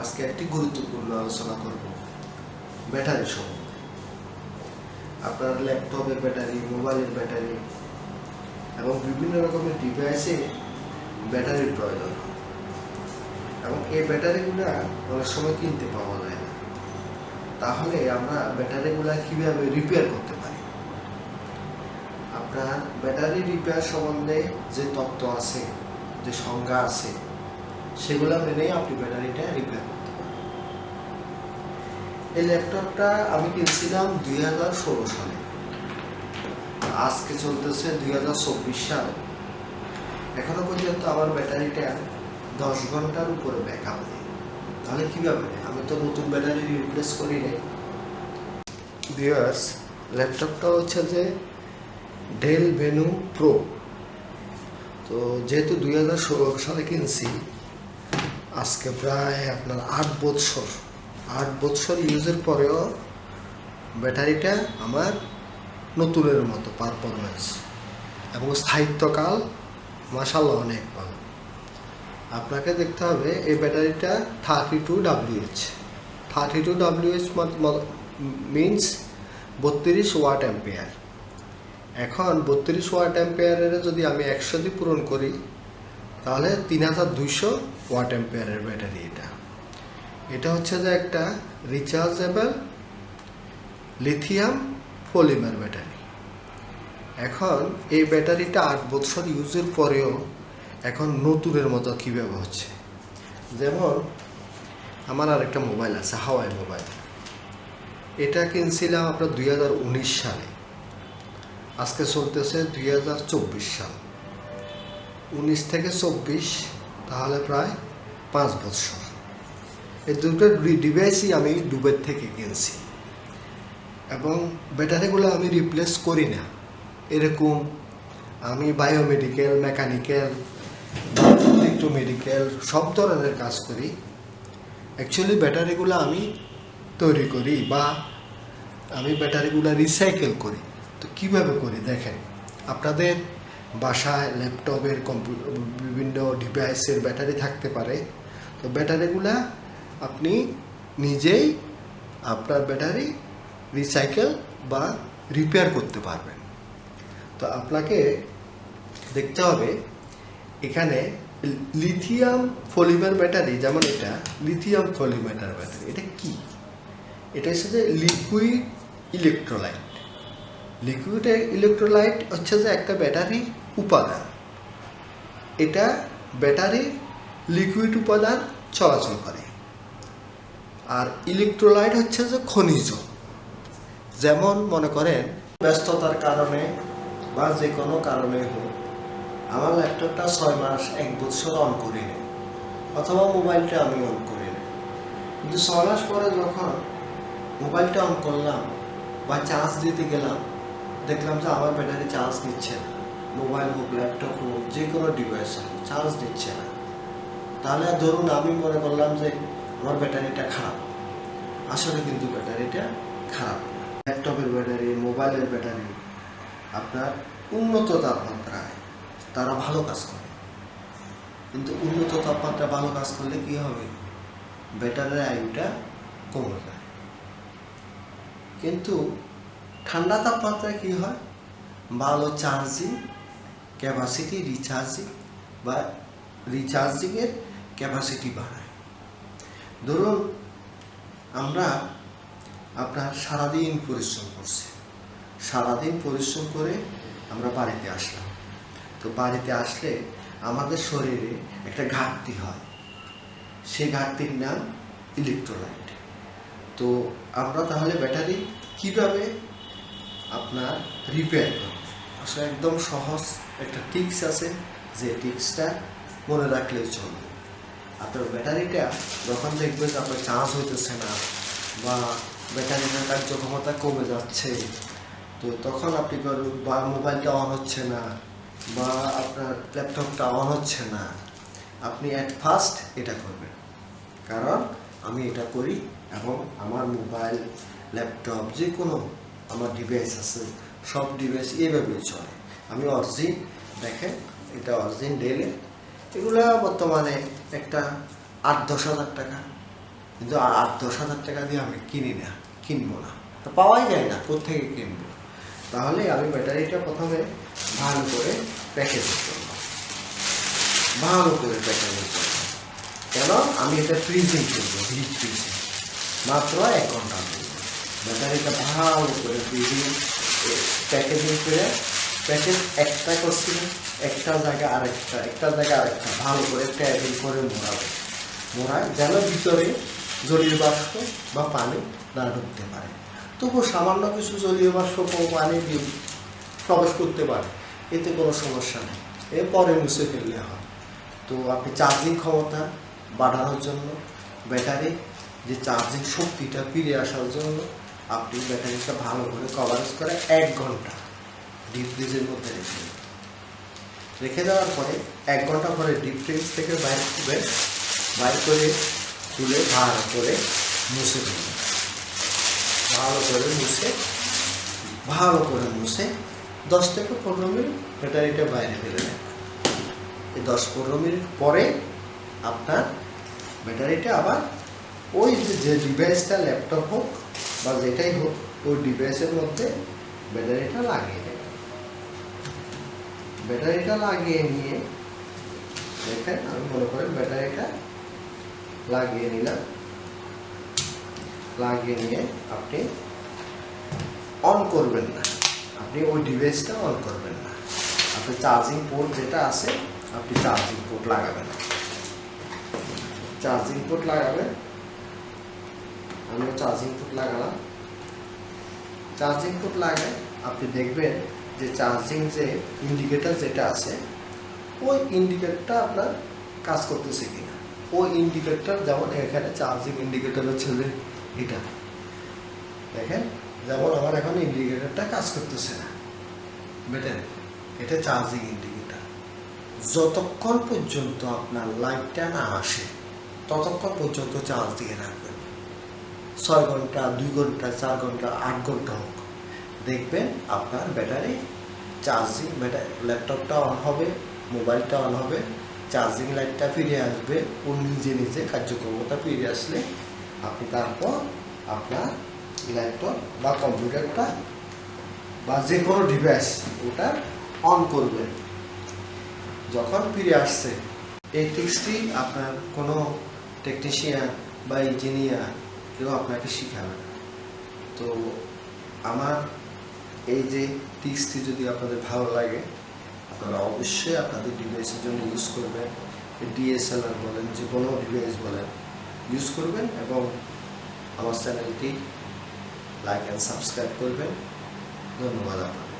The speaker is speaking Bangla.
আজকে একটি গুরুত্বপূর্ণ আলোচনা করব ব্যাটারি সম্বন্ধে। আপনার ল্যাপটপের ব্যাটারি, মোবাইলের ব্যাটারি এবং বিভিন্ন রকমের ডিভাইসে ব্যাটারির প্রয়োজন হয় এবং এই ব্যাটারিগুলো অনেক সময় কিনতে পাওয়া যায় না। তাহলে আমরা ব্যাটারিগুলো কিভাবে রিপেয়ার করতে পারি? আপনার ব্যাটারি রিপেয়ার সম্বন্ধে যে তত্ত্ব আছে, যে সংজ্ঞা আছে, সেগুলো মেনেই আপনি ব্যাটারিটা রিপেয়ার করতে পারেন। এই ল্যাপটপটা আমি কিনছিলাম 2016 সালে, আজকে চলতেছে 2024 সাল। এখনো পর্যন্ত আমার ব্যাটারিটা 10 ঘন্টার উপরে ব্যাকআপ নেই। তাহলে কিভাবে? আমি তো নতুন ব্যাটারি রিপ্লেস করি নাই। ভিউয়ার্স, ল্যাপটপটা হচ্ছে যে ডেল ভেনু প্রো। তো যেহেতু 2016 সালে কিনছি, আজকে প্রায় আপনার 8 বছর ইউজের পরেও ব্যাটারিটা আমার নতুনের মতো পারফরমেন্স এবং স্থায়িত্বকাল মাশাআল্লাহ অনেক ভালো। আপনাকে দেখতে হবে এই ব্যাটারিটা 32 WH মিনস 32 ওয়াট অ্যাম্পিয়ার। এখন 32 ওয়াট অ্যাম্পিয়ারের যদি আমি 100 দিয়ে পূরণ করি তাহলে 3200 ওয়াট অ্যাম্পিয়ারের ব্যাটারি। এটা হচ্ছে যে একটা রিচার্জেবল লিথিয়াম পলিমার ব্যাটারি। এখন এই ব্যাটারিটা 8 বছর ইউজের পরেও এখন নতুনের মতো কীভাবে হচ্ছে। যেমন আমার আরেকটা মোবাইল আছে, হাওয়াই মোবাইল। এটা কিনছিলাম আপনার 2019 সালে, আজকে চলতেছে 2024 সাল। 19 থেকে 24 তাহলে প্রায় 5 বছর। এই দুটো ডিভাইসই আমি দুবাই থেকে কিনছি এবং ব্যাটারিগুলো আমি রিপ্লেস করি না। এরকম আমি বায়োমেডিক্যাল, মেকানিক্যাল, ইলেকট্রোমেডিক্যাল সব ধরনের কাজ করি। অ্যাকচুয়ালি ব্যাটারিগুলো আমি তৈরি করি বা আমি ব্যাটারিগুলো রিসাইকেল করি। তো কীভাবে করি দেখেন, আপনাদের বাসায় ল্যাপটপের, বিভিন্ন ডিভাইসের ব্যাটারি থাকতে পারে। তো ব্যাটারিগুলা আপনি নিজেই আপনার ব্যাটারি রিসাইকেল বা রিপেয়ার করতে পারবেন। তো আপনাকে দেখতে হবে এখানে লিথিয়াম পলিমার ব্যাটারি, যেমন এটা লিথিয়াম পলিমার ব্যাটারি। এটা কি? এটা হচ্ছে যে লিকুইড ইলেকট্রোলাইট। লিকুইড ইলেকট্রোলাইট হচ্ছে যে একটা ব্যাটারির উপাদান। এটা ব্যাটারির লিকুইড উপাদান চলাচল করে। আর ইলেকট্রোলাইট হচ্ছে যে খনিজ। যেমন মনে করেন ব্যস্ততার কারণে বা যে কোনো কারণে হোক, আমার ল্যাপটপটা 6 মাস 1 বছর অন করি না, অথবা মোবাইলটা আমি অন করি না, কিন্তু 6 মাস পরে যখন মোবাইলটা অন করলাম বা চার্জ দিতে গেলাম, দেখলাম যে আমার ব্যাটারি চার্জ নিচ্ছে না। মোবাইল হোক, ল্যাপটপ হোক, যে কোনো ডিভাইস হোক, চার্জ দিচ্ছে না। তাহলে ধরুন আমি মনে করলাম যে আমার ব্যাটারিটা খারাপ। আসলে কিন্তু ব্যাটারিটা খারাপ। ল্যাপটপের ব্যাটারি, মোবাইলের ব্যাটারি আপনার উন্নত তাপমাত্রায় তারা ভালো কাজ করে। কিন্তু উন্নত তাপমাত্রা ভালো কাজ করলে কি হবে? ব্যাটারির আয়ুটা কমে যায়। কিন্তু ঠান্ডা তাপমাত্রায় কি হয়? ভালো চার্জিং ক্যাপাসিটি, রিচার্জিংয়ের ক্যাপাসিটি বাড়ায়। ধরুন আমরা আপনার সারাদিন পরিশ্রম করছি, সারাদিন পরিশ্রম করে আমরা বাড়িতে আসলাম। তো বাড়িতে আসলে আমাদের শরীরে একটা ঘাটতি হয়, সেই ঘাটতির নাম ইলেকট্রোলাইট। তো আমরা তাহলে ব্যাটারি কিভাবে আপনার রিপেয়ার করব? আসলে একদম সহজ একটা টিপস আছে, যে টিপসটা মনে রাখলেই চলবে। আপনার ব্যাটারিটা যখন দেখবেন যে আপনার চার্জ হইতেছে না বা ব্যাটারিটার কার্যক্ষমতা কমে যাচ্ছে, তো তখন আপনি করুন, বা মোবাইলটা অন হচ্ছে না বা আপনার ল্যাপটপটা অন হচ্ছে না, আপনি অ্যাট ফার্স্ট এটা করবেন। কারণ আমি এটা করি এবং আমার মোবাইল, ল্যাপটপ, যে কোনো আমার ডিভাইস আছে, সব ডিভাইস এভাবেই চলে। আমি অরিজিন, দেখেন এটা অরিজিন ডেলে। এগুলা বর্তমানে একটা 8-10 হাজার টাকা, কিন্তু 8-10 হাজার টাকা দিয়ে আমি কিনবো না, তো পাওয়াই যায় না, কোত্থেকে কিনবো? তাহলে আমি ব্যাটারিটা প্রথমে ভালো করে প্যাকেজ করব, ভালো করে প্যাকেজ করব। কেন? আমি এটা ফ্রিজিং করবো, ডিপ ফ্রিজিং, মাত্র 1 ঘন্টা করবো। ব্যাটারিটা ভালো করে ফ্রিজিং প্যাকেজিং করে, প্যাকেজ একটা করছিলেন, একটা জায়গা একটা ভালো করে প্যাকিং করে মোড়ায় যেন ভিতরে জলীয় বাষ্প বা পানি না ঢুকতে পারে। তবু সামান্য কিছু জলীয় বাষ্প পানি প্রবেশ করতে পারে, এতে কোনো সমস্যা নেই, এরপরে মুছে ফেললে হয়। তো আপনি চার্জিং ক্ষমতা বাড়ানোর জন্য, ব্যাটারি যে চার্জিং শক্তিটা ফিরে আসার জন্য আপনি ব্যাটারিটা ভালো করে কভারেজ করে 1 ঘন্টা ডিপ ফ্রিজের মধ্যে রেখে দেওয়ার পরে 1 ঘন্টা পরে ডিপ ফ্রিজ থেকে বাইর করে তুলে ভালো করে মুছে দেবেন। ভালো করে মুছে 10 থেকে 15 মিনিট ব্যাটারিটা বাইরে ফেলে দেন। এই 10-15 মিনিট পরে আপনার ব্যাটারিটা আবার ওই যে ডিভাইসটা, ল্যাপটপ হোক বা যেটাই হোক, ওই ডিভাইসের মধ্যে ব্যাটারিটা লাগিয়ে দেবেন। ব্যাটারিটা লাগিয়ে নিয়ে দেখেন, আমি মনে করেন ব্যাটারিটা লাগিয়ে নিলাম। লাগিয়ে নিয়ে আপনি অন করবেন না, আপনি ওই ডিভাইসটা অন করবেন না। আপনি চার্জিং পোর্ট যেটা আছে, আপনি চার্জিং পোর্ট লাগাবেন। আমি চার্জিং পোর্ট লাগালাম। চার্জিং পোর্ট লাগায় আপনি দেখবেন যে চার্জিং যে ইন্ডিকেটর যেটা আছে, ওই ইন্ডিকেটরটা আপনার কাজ করতেছে কিনা। ওই ইন্ডিকেটর যেমন এখানে চার্জিং ইন্ডিকেটর হচ্ছে যে এটা দেখেন, যেমন আমার এখন ইন্ডিকেটরটা কাজ করতেছে না ব্যাটারি, এটা চার্জিং ইন্ডিকেটর। যতক্ষণ পর্যন্ত আপনার লাইটটা না আসে ততক্ষণ পর্যন্ত চার্জ দিয়ে রাখবেন। 6 ঘন্টা, 2 ঘন্টা, 4 ঘন্টা, 8 ঘন্টা হোক, দেখবেন আপনার ব্যাটারি চার্জিং, ল্যাপটপটা অন হবে, মোবাইলটা অন হবে, চার্জিং লাইটটা ফিরে আসবে, ও নিজে কার্যক্ষমতা ফিরে আসলে আপনি তারপর আপনার ল্যাপটপ বা কম্পিউটারটা বা যে কোনো ডিভাইস ওটা অন করবেন। যখন ফিরে আসছে, এই টিক্সটি আপনার কোনো টেকনিশিয়ান বা ইঞ্জিনিয়ার কেউ আপনাকে শিখাবে না। তো আমার এই যে টিক্সটি যদি আপনাদের ভালো লাগে, আপনারা অবশ্যই আপনাদের ডিভাইসের জন্য ইউজ করবেন। ডিএসএলআর বলেন, যে কোনো ডিভাইস বলেন, ইউজ করবেন এবং আমার চ্যানেলটি লাইক অ্যান্ড সাবস্ক্রাইব করবেন। ধন্যবাদ আপনাদের।